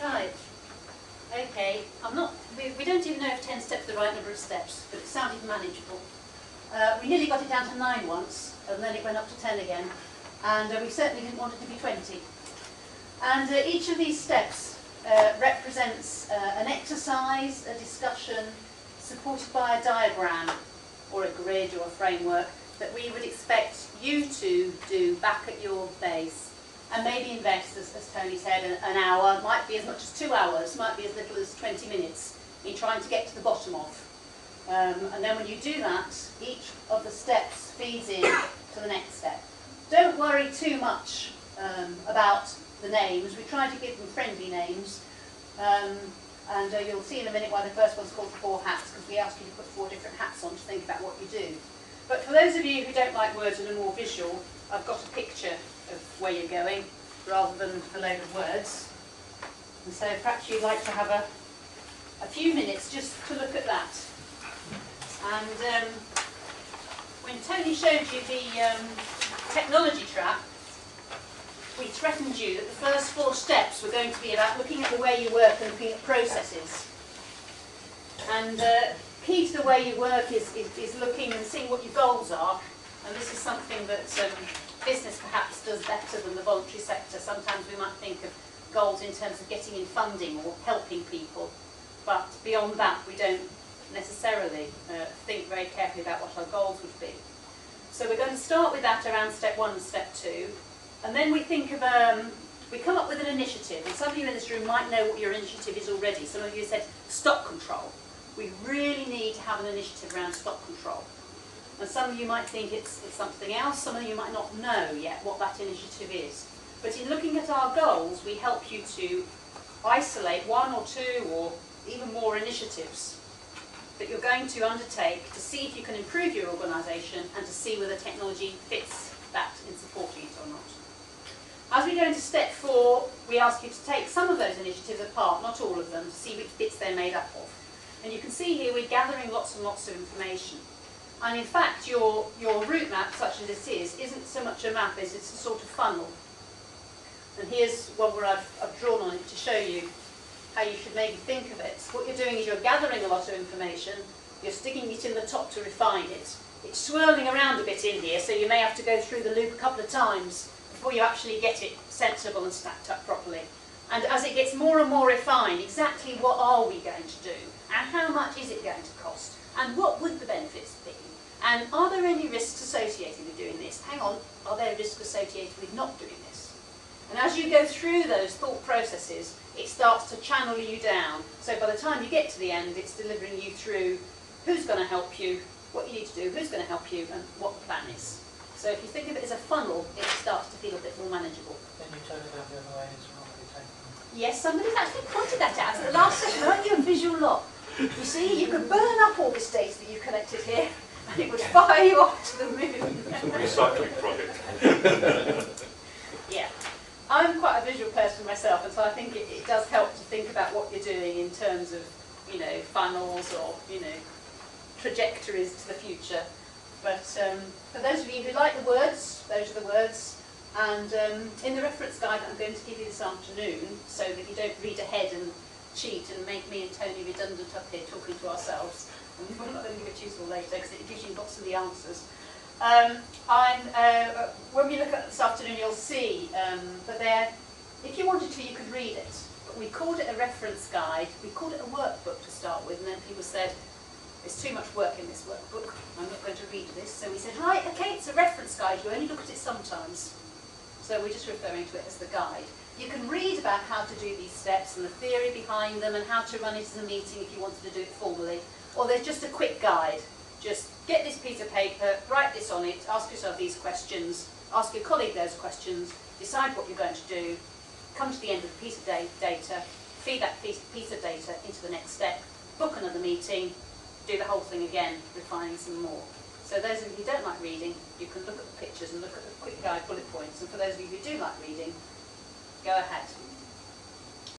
Right. Okay. We don't even know if 10 steps are the right number of steps, but it sounded manageable. We nearly got it down to 9 once, and then it went up to 10 again. And we certainly didn't want it to be 20. And each of these steps represents an exercise, a discussion, supported by a diagram, or a grid, or a framework, that we would expect you to do back at your base. And maybe invest, as Tony said, an hour, might be as much as 2 hours, might be as little as 20 minutes in trying to get to the bottom of. And then when you do that, each of the steps feeds in to the next step. Don't worry too much about the names. We try to give them friendly names. And you'll see in a minute why the first one's called 4 hats, because we ask you to put 4 different hats on to think about what you do. But for those of you who don't like words and are more visual, I've got a picture of where you're going rather than a load of words. And so perhaps you'd like to have a few minutes just to look at that. And when Tony showed you the technology trap, we threatened you that the first 4 steps were going to be about looking at the way you work and looking at processes. And key to the way you work is looking and seeing what your goals are. And this is something that business perhaps does better than the voluntary sector. Sometimes we might think of goals in terms of getting in funding or helping people. But beyond that, we don't necessarily think very carefully about what our goals would be. So we're going to start with that around step 1 and step 2. And then we think of, we come up with an initiative. And some of you in this room might know what your initiative is already. Some of you said stock control. We really need to have an initiative around stock control. And some of you might think it's something else. Some of you might not know yet what that initiative is. But in looking at our goals, we help you to isolate 1 or 2 or even more initiatives that you're going to undertake to see if you can improve your organisation and to see whether technology fits that in supporting it or not. As we go into step 4, we ask you to take some of those initiatives apart, not all of them, to see which bits they're made up of. And you can see here we're gathering lots and lots of information. And in fact, your route map, such as this is, isn't so much a map as it's a sort of funnel. And here's one where I've drawn on it to show you how you should maybe think of it. What you're doing is you're gathering a lot of information, you're sticking it in the top to refine it. It's swirling around a bit in here, so you may have to go through the loop a couple of times before you actually get it sensible and stacked up properly. And as it gets more and more refined, exactly what are we going to do? And how much is it going to cost? And what would the benefits be? And are there any risks associated with doing this? Hang on, are there risks associated with not doing this? And as you go through those thought processes, it starts to channel you down. So by the time you get to the end, it's delivering you through who's going to help you, what you need to do, who's going to help you, and what the plan is. So if you think of it as a funnel, it starts to feel a bit more manageable. Then you turn it down the other way and it's already taken. Yes, somebody's actually pointed that out at the last session. Aren't you a visual lot? You see, you could burn up all this data that you collected here, and it would fire you off to the moon. It's a recycling project. Yeah. I'm quite a visual person myself, and so I think it does help to think about what you're doing in terms of, funnels or, trajectories to the future. But for those of you who like the words, those are the words. And in the reference guide that I'm going to give you this afternoon, so that you don't read ahead and cheat and make me and Tony redundant up here talking to ourselves. And we're not going to give it useful later because it gives you lots of the answers. When we look at it this afternoon, you'll see that there, if you wanted to, you could read it. But we called it a reference guide. We called it a workbook to start with, and then people said, there's too much work in this workbook. I'm not going to read this. So we said, right, okay, it's a reference guide. You only look at it sometimes. So we're just referring to it as the guide. You can read about how to do these steps and the theory behind them and how to run it as a meeting if you wanted to do it formally. Or there's just a quick guide. Just get this piece of paper, write this on it, ask yourself these questions, ask your colleague those questions, decide what you're going to do, come to the end of the piece of data, feed that piece of data into the next step, book another meeting, do the whole thing again, refining some more. So those of you who don't like reading, you can look at the pictures and look at the quick guide bullet points. And for those of you who do like reading, go ahead.